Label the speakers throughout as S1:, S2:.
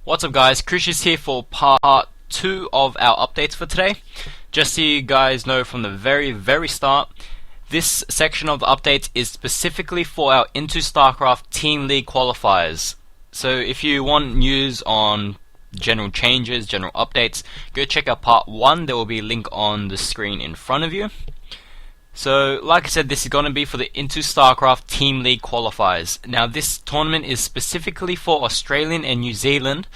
S1: What's up guys, Crucius here for part 2 of our updates for today. Just so you guys know from the very start, this section of the updates is specifically for our IntoStarCraft Team League qualifiers. So if you want news on general changes, general updates, go check out part 1, there will be a link on the screen in front of you. So, like I said, this is going to be for the IntoStarCraft Team League qualifiers. Now, this tournament is specifically for Australian and New Zealand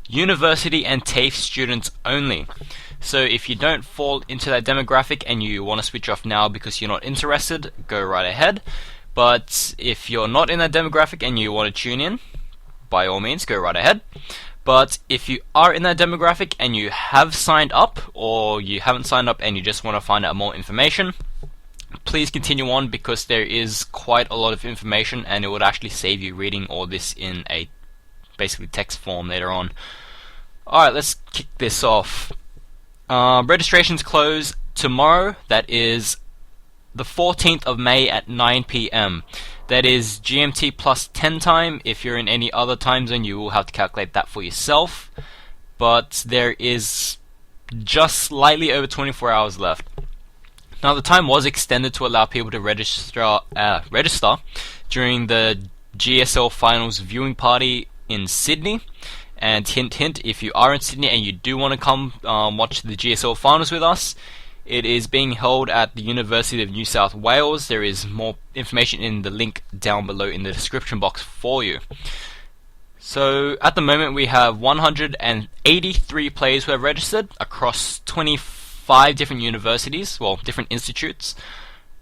S1: university and TAFE students only. So, if you don't fall into that demographic and you want to switch off now because you're not interested, go right ahead. But if you're not in that demographic and you want to tune in, by all means, go right ahead. But if you are in that demographic and you have signed up, or you haven't signed up and you just want to find out more information, please continue on, because there is quite a lot of information and it would actually save you reading all this in a basically text form later on. Alright, let's kick this off. Registrations close tomorrow, that is the 14th of May at 9 PM. That is GMT plus 10 time. If you're in any other time zone, you will have to calculate that for yourself. But there is just slightly over 24 hours left. Now, the time was extended to allow people to register during the GSL Finals viewing party in Sydney. And hint, hint, if you are in Sydney and you do want to come watch the GSL Finals with us, it is being held at the University of New South Wales. There is more information in the link down below in the description box for you. So, at the moment we have 183 players who have registered across 25 different universities, well, different institutes.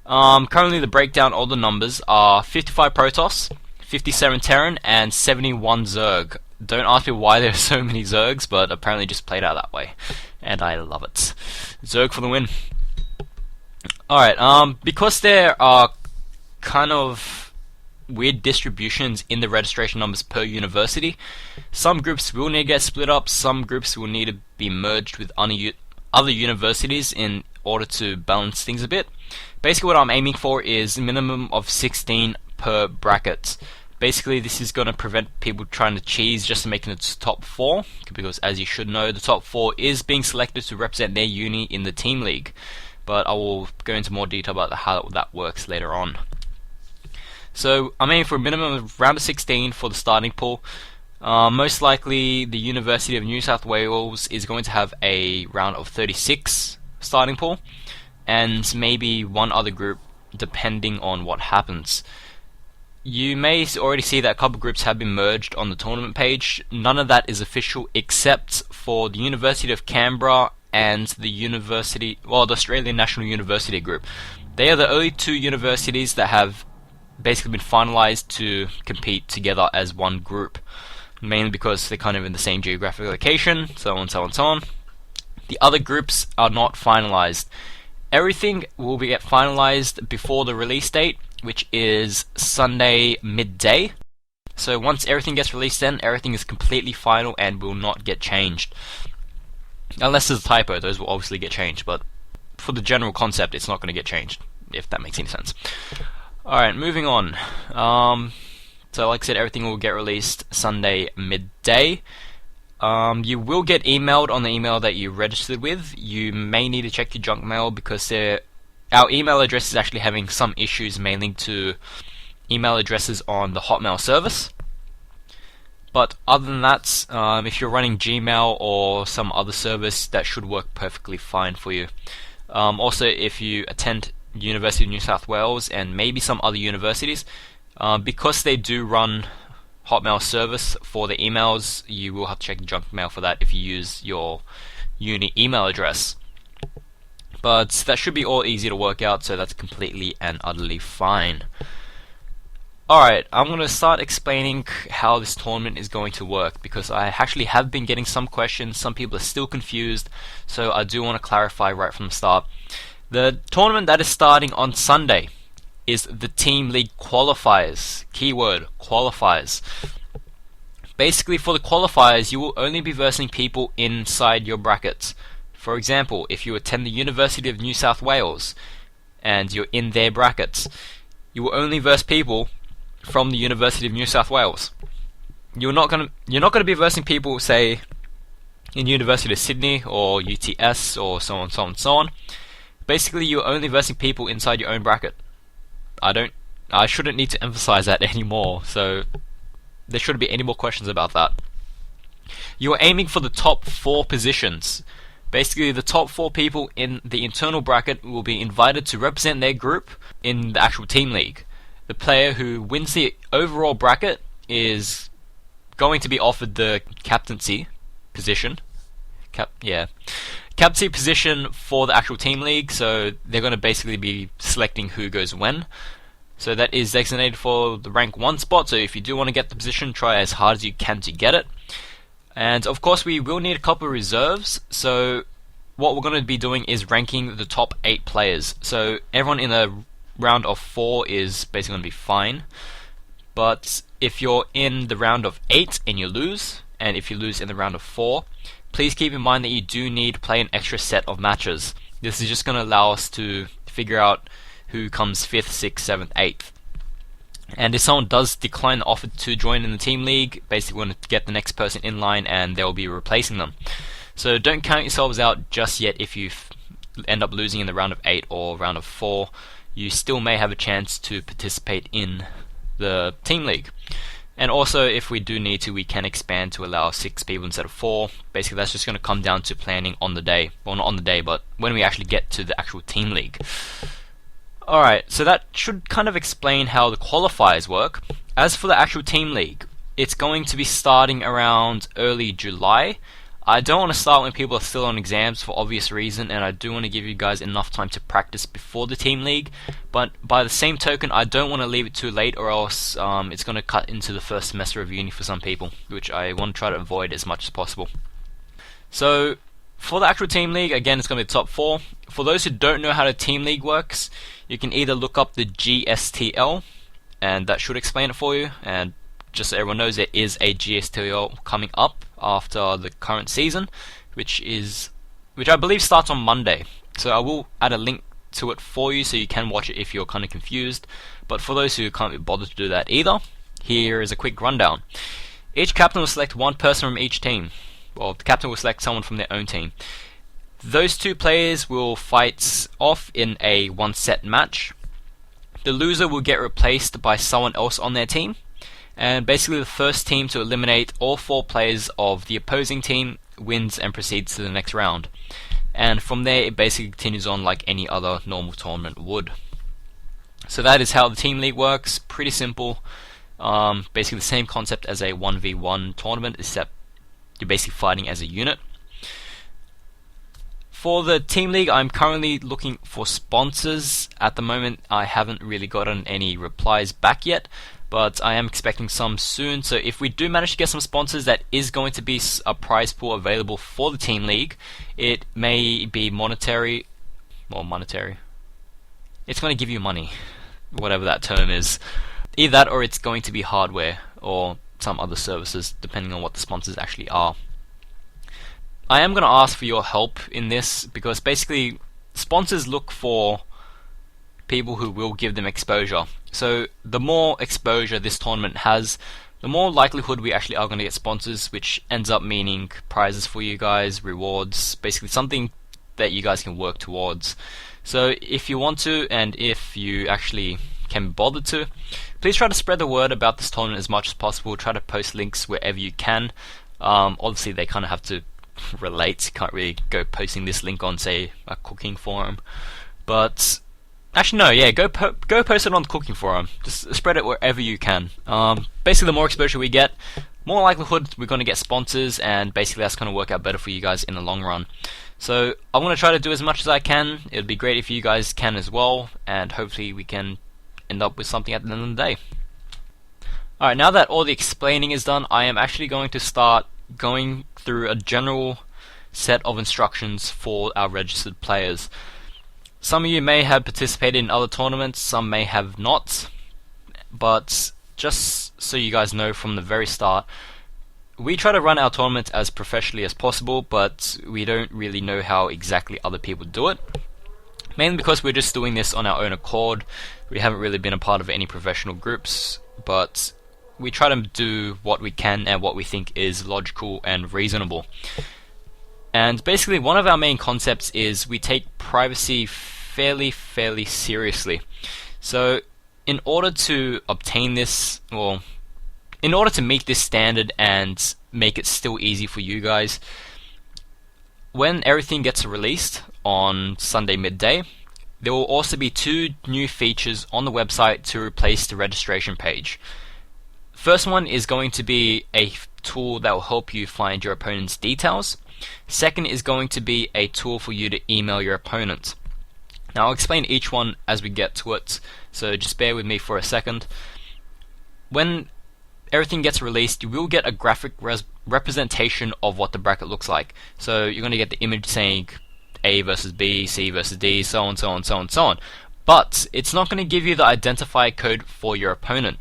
S1: Currently the breakdown of the numbers are 55 Protoss, 57 Terran, and 71 Zerg. Don't ask me why there are so many Zergs, but apparently just played out that way. And I love it. Zerg for the win. Alright, because there are kind of weird distributions in the registration numbers per university, some groups will need to get split up, some groups will need to be merged with other universities in order to balance things a bit. Basically what I'm aiming for is a minimum of 16 per bracket. Basically this is going to prevent people trying to cheese just to making it top 4, because as you should know, the top 4 is being selected to represent their uni in the Team League. But I will go into more detail about how that works later on. So I'm aiming for a minimum of around 16 for the starting pool. Most likely the University of New South Wales is going to have a round of 36 starting pool, and maybe one other group depending on what happens. You may already see that a couple groups have been merged on the tournament page. None of that is official except for the University of Canberra and the Australian National University group. They are the only two universities that have basically been finalized to compete together as one group, mainly because they're kind of in the same geographic location, so on, so on, so on. The other groups are not finalized. Everything will get finalized before the release date, which is Sunday midday. So once everything gets released, then everything is completely final and will not get changed. Unless there's a typo, those will obviously get changed, but for the general concept, it's not going to get changed, if that makes any sense. Alright, moving on. So like I said, everything will get released Sunday midday. You will get emailed on the email that you registered with. You may need to check your junk mail because our email address is actually having some issues, mainly to email addresses on the Hotmail service. But other than that, if you're running Gmail or some other service, that should work perfectly fine for you. Also, if you attend University of New South Wales and maybe some other universities, because they do run Hotmail service for the emails, you will have to check the junk mail for that if you use your uni email address. But that should be all easy to work out, so that's completely and utterly fine. Alright, I'm going to start explaining how this tournament is going to work, because I actually have been getting some questions, some people are still confused, so I do want to clarify right from the start. The tournament that is starting on Sunday is the Team League Qualifiers. Keyword, Qualifiers. Basically, for the Qualifiers, you will only be versing people inside your brackets. For example, if you attend the University of New South Wales and you're in their brackets, you will only verse people from the University of New South Wales. you're not gonna be versing people, say, in University of Sydney or UTS or so on, so on, so on. Basically, you're only versing people inside your own bracket. I shouldn't need to emphasize that anymore, so there shouldn't be any more questions about that. You are aiming for the top 4 positions. Basically, the top 4 people in the internal bracket will be invited to represent their group in the actual team league. The player who wins the overall bracket is going to be offered the captaincy position. Captaincy position for the actual team league, so they're going to basically be selecting who goes when. So that is designated for the rank 1 spot, so if you do want to get the position, try as hard as you can to get it. And of course we will need a couple of reserves, so what we're going to be doing is ranking the top 8 players. So everyone in a round of 4 is basically going to be fine, but if you're in the round of 8 and you lose, and if you lose in the round of 4, please keep in mind that you do need to play an extra set of matches. This is just going to allow us to figure out who comes 5th, 6th, 7th, 8th. And if someone does decline the offer to join in the team league, basically we're going to get the next person in line and they'll be replacing them. So don't count yourselves out just yet if you end up losing in the round of 8 or round of 4. You still may have a chance to participate in the team league. And also, if we do need to, we can expand to allow 6 people instead of 4. Basically, that's just going to come down to planning on the day. Well, not on the day, but when we actually get to the actual team league. Alright, so that should kind of explain how the qualifiers work. As for the actual team league, it's going to be starting around early July. I don't want to start when people are still on exams for obvious reason, and I do want to give you guys enough time to practice before the team league, but by the same token, I don't want to leave it too late, or else it's going to cut into the first semester of uni for some people, which I want to try to avoid as much as possible. So for the actual team league, again, it's going to be the top 4. For those who don't know how the team league works, you can either look up the GSTL, and that should explain it for you, and just so everyone knows, there is a GSTL coming up after the current season, which I believe starts on Monday. So I will add a link to it for you so you can watch it if you're kind of confused. But for those who can't be bothered to do that either, here is a quick rundown. Each captain will select 1 person from each team. Well, the captain will select someone from their own team. Those 2 players will fight off in a 1-set match. The loser will get replaced by someone else on their team. And basically the first team to eliminate all 4 players of the opposing team wins and proceeds to the next round. And from there it basically continues on like any other normal tournament would. So that is how the team league works. Pretty simple. Basically the same concept as a 1v1 tournament, except you're basically fighting as a unit. For the team league, I'm currently looking for sponsors. At the moment I haven't really gotten any replies back yet, but I am expecting some soon. So if we do manage to get some sponsors, that is going to be a prize pool available for the team league. It may be monetary. It's going to give you money, whatever that term is. Either that or it's going to be hardware or some other services, depending on what the sponsors actually are. I am going to ask for your help in this, because basically sponsors look for people who will give them exposure. So the more exposure this tournament has, the more likelihood we actually are going to get sponsors, which ends up meaning prizes for you guys, rewards, basically something that you guys can work towards. So if you want to, and if you actually can be bothered to, please try to spread the word about this tournament as much as possible. Try to post links wherever you can. Obviously they kind of have to relate. You can't really go posting this link on, say, a cooking forum, but actually no, yeah, go post it on the cooking forum. Just spread it wherever you can. Basically the more exposure we get, more likelihood we're going to get sponsors, and basically that's going to work out better for you guys in the long run. So I'm going to try to do as much as I can. It would be great if you guys can as well, and hopefully we can end up with something at the end of the day. Alright, now that all the explaining is done, I am actually going to start going through a general set of instructions for our registered players. Some of you may have participated in other tournaments, some may have not, but just so you guys know from the very start, we try to run our tournaments as professionally as possible, but we don't really know how exactly other people do it. Mainly because we're just doing this on our own accord. We haven't really been a part of any professional groups, but we try to do what we can and what we think is logical and reasonable. And basically one of our main concepts is we take privacy fairly seriously. So in order to obtain this, well, in order to meet this standard and make it still easy for you guys, when everything gets released on Sunday midday, there will also be 2 new features on the website to replace the registration page. First one is going to be a tool that will help you find your opponent's details. Second is going to be a tool for you to email your opponent. Now I'll explain each one as we get to it, so just bear with me for a second. When everything gets released, you will get a graphic representation of what the bracket looks like. So you're going to get the image saying A versus B, C versus D, so on, so on, so on, so on. But it's not going to give you the identifier code for your opponent.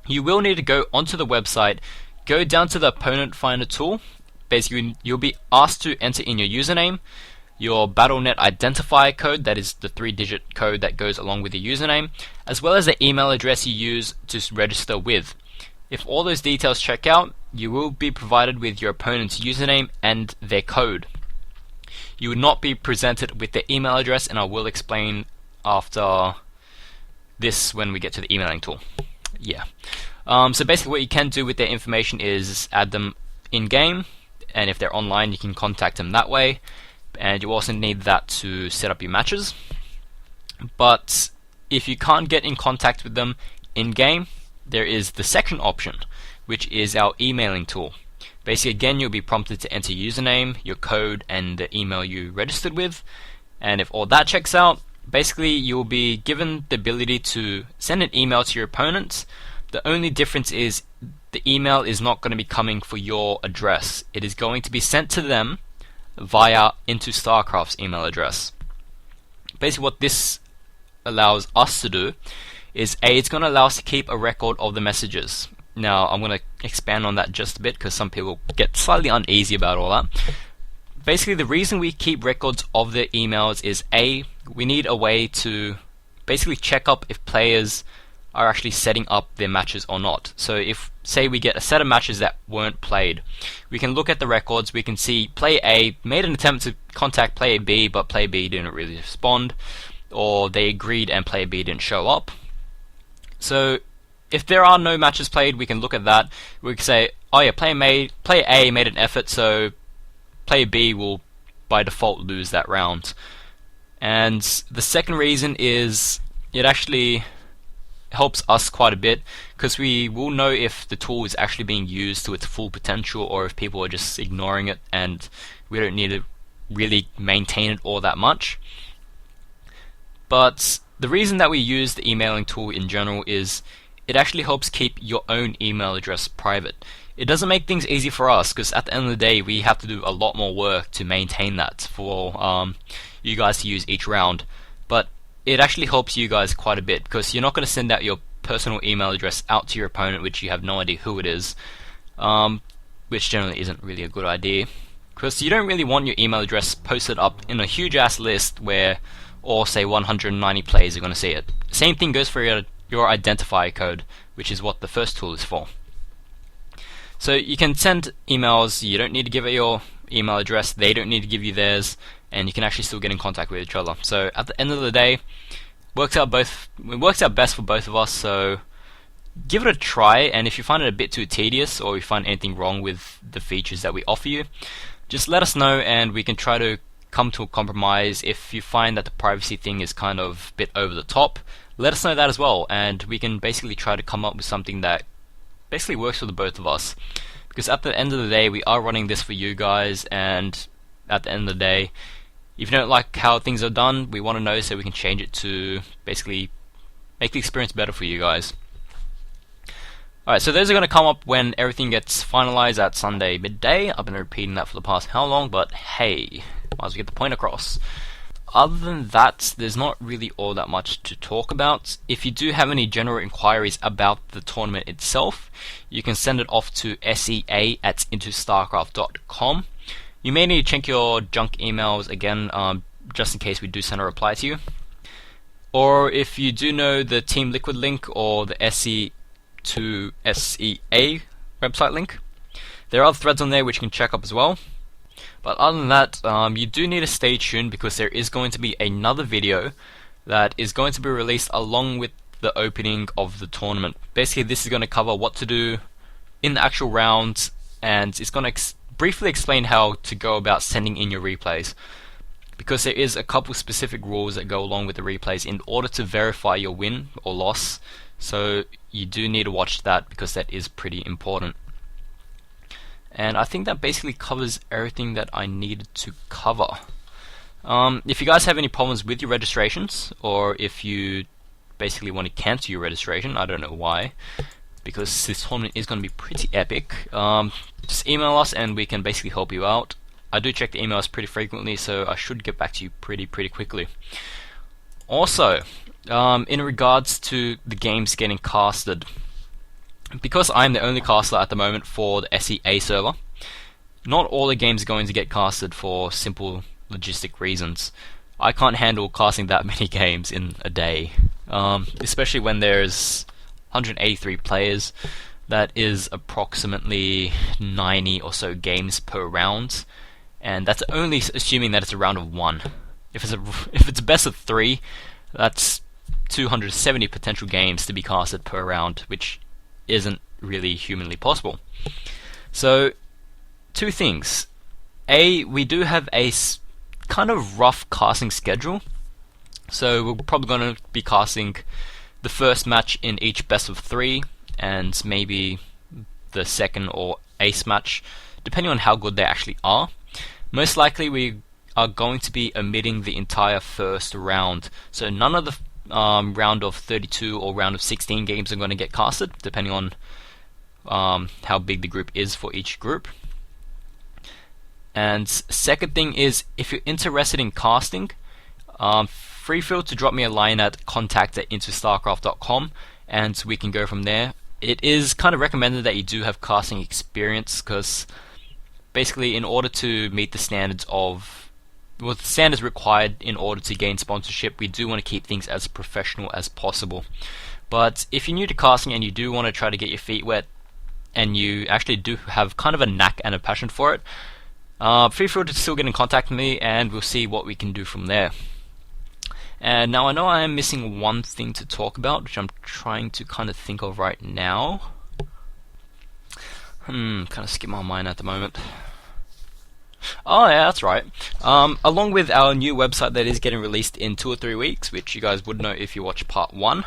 S1: You will need to go onto the website, go down to the opponent finder tool. Basically, you'll be asked to enter in your username, your BattleNet identifier code, that is the 3-digit code that goes along with your username, as well as the email address you use to register with. If all those details check out, you will be provided with your opponent's username and their code. You will not be presented with their email address, and I will explain after this when we get to the emailing tool. Yeah. So basically what you can do with their information is add them in-game, and if they're online you can contact them that way, and you also need that to set up your matches. But if you can't get in contact with them in-game, there is the second option, which is our emailing tool. Basically, again, you'll be prompted to enter username, your code, and the email you registered with. And if all that checks out, basically you'll be given the ability to send an email to your opponents. The only difference is the email is not going to be coming for your address. It is going to be sent to them via IntoStarCraft's email address. Basically what this allows us to do is it's going to allow us to keep a record of the messages. Now I'm going to expand on that just a bit because some people get slightly uneasy about all that. Basically the reason we keep records of the emails is we need a way to basically check up if players are actually setting up their matches or not. So if, say, we get a set of matches that weren't played, we can look at the records, we can see player A made an attempt to contact player B, but player B didn't really respond, or they agreed and player B didn't show up. So if there are no matches played, we can look at that. We can say, oh yeah, player A made an effort, so player B will by default lose that round. And the second reason is it actually helps us quite a bit, because we will know if the tool is actually being used to its full potential or if people are just ignoring it, and we don't need to really maintain it all that much. But the reason that we use the emailing tool in general is it actually helps keep your own email address private. It doesn't make things easy for us, because at the end of the day we have to do a lot more work to maintain that for you guys to use each round. But it actually helps you guys quite a bit, because you're not going to send out your personal email address out to your opponent which you have no idea who it is, which generally isn't really a good idea, because you don't really want your email address posted up in a huge ass list where all say 190 players are going to see it. Same thing goes for your identifier code, which is what the first tool is for. So you can send emails, you don't need to give it your email address, they don't need to give you theirs, and you can actually still get in contact with each other. So at the end of the day, it works out best for both of us, so give it a try, and if you find it a bit too tedious or you find anything wrong with the features that we offer you, just let us know and we can try to come to a compromise. If you find that the privacy thing is kind of a bit over the top, let us know that as well, and we can basically try to come up with something that basically works for the both of us. Because at the end of the day, we are running this for you guys, and at the end of the day, if you don't like how things are done, we want to know so we can change it to basically make the experience better for you guys. Alright, so those are going to come up when everything gets finalized at Sunday midday. I've been repeating that for the past how long, but hey, might as well get the point across. Other than that, there's not really all that much to talk about. If you do have any general inquiries about the tournament itself, you can send it off to sea@intostarcraft.com. You may need to check your junk emails again, just in case we do send a reply to you. Or if you do know the Team Liquid link or the SE to SEA website link. There are other threads on there which you can check up as well. But other than that, you do need to stay tuned because there is going to be another video that is going to be released along with the opening of the tournament. Basically, this is going to cover what to do in the actual round, and it's going to briefly explain how to go about sending in your replays. Because there is a couple specific rules that go along with the replays in order to verify your win or loss. So you do need to watch that because that is pretty important. And I think that basically covers everything that I needed to cover. If you guys have any problems with your registrations, or if you basically want to cancel your registration, I don't know why, because this tournament is going to be pretty epic, just email us and we can basically help you out. I do check the emails pretty frequently, so I should get back to you pretty quickly. Also, in regards to the games getting casted, because I'm the only caster at the moment for the SEA server, not all the games are going to get casted for simple logistic reasons. I can't handle casting that many games in a day, especially when there's 183 players. That is approximately 90 or so games per round, and that's only assuming that it's a round of 1. If it's a best of 3, that's 270 potential games to be casted per round, which isn't really humanly possible. So, two things. A, we do have a kind of rough casting schedule. So we're probably going to be casting the first match in each best of 3, and maybe the second or ace match, depending on how good they actually are. Most likely we are going to be omitting the entire first round. So none of the round of 32 or round of 16 games are going to get casted, depending on how big the group is for each group. And second thing is, if you're interested in casting, feel to drop me a line at contact@IntoStarCraft.com and we can go from there. It is kind of recommended that you do have casting experience, because basically in order to meet the standards the standards required in order to gain sponsorship, we do want to keep things as professional as possible. But if you're new to casting and you do want to try to get your feet wet, and you actually do have kind of a knack and a passion for it, feel free to still get in contact with me and we'll see what we can do from there. And now I know I am missing one thing to talk about, which I'm trying to kind of think of right now. Kind of skip my mind at the moment. Oh yeah, that's right. Along with our new website that is getting released in 2 or 3 weeks, which you guys would know if you watch part 1.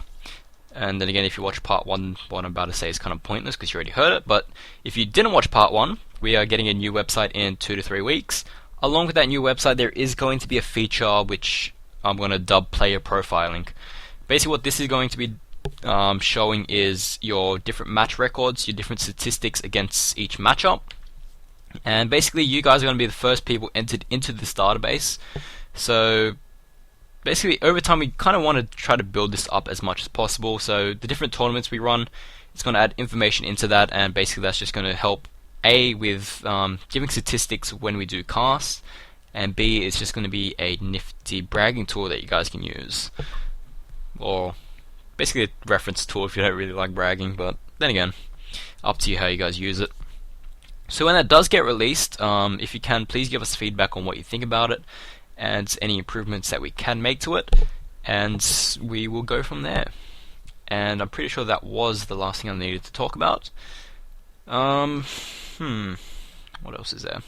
S1: And then again, if you watch part 1, what I'm about to say is kind of pointless because you already heard it. But if you didn't watch part 1, we are getting a new website in 2 to 3 weeks. Along with that new website, there is going to be a feature which I'm going to dub player profiling. Basically what this is going to be showing is your different match records, your different statistics against each matchup. And basically you guys are going to be the first people entered into this database. So basically over time we kind of want to try to build this up as much as possible. So the different tournaments we run, it's going to add information into that, and basically that's just going to help A, with giving statistics when we do casts, and B, it's just going to be a nifty bragging tool that you guys can use. Or basically a reference tool if you don't really like bragging, but then again, up to you how you guys use it. So when that does get released, if you can, please give us feedback on what you think about it and any improvements that we can make to it, and we will go from there. And I'm pretty sure that was the last thing I needed to talk about. What else is there?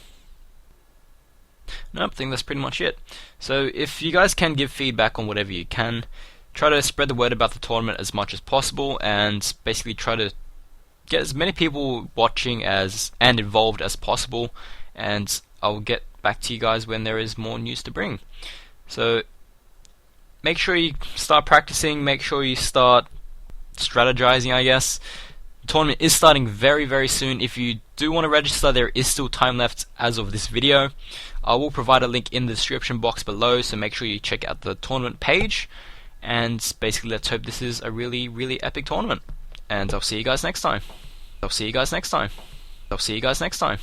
S1: Nope, I think that's pretty much it. So if you guys can give feedback on whatever you can, try to spread the word about the tournament as much as possible, and basically try to get as many people watching and involved as possible, and I'll get back to you guys when there is more news to bring. So make sure you start practicing, make sure you start strategizing, I guess. The tournament is starting very, very soon. If you do want to register, there is still time left as of this video. I will provide a link in the description box below, so make sure you check out the tournament page. And basically, let's hope this is a really, really epic tournament. And I'll see you guys next time. I'll see you guys next time. I'll see you guys next time.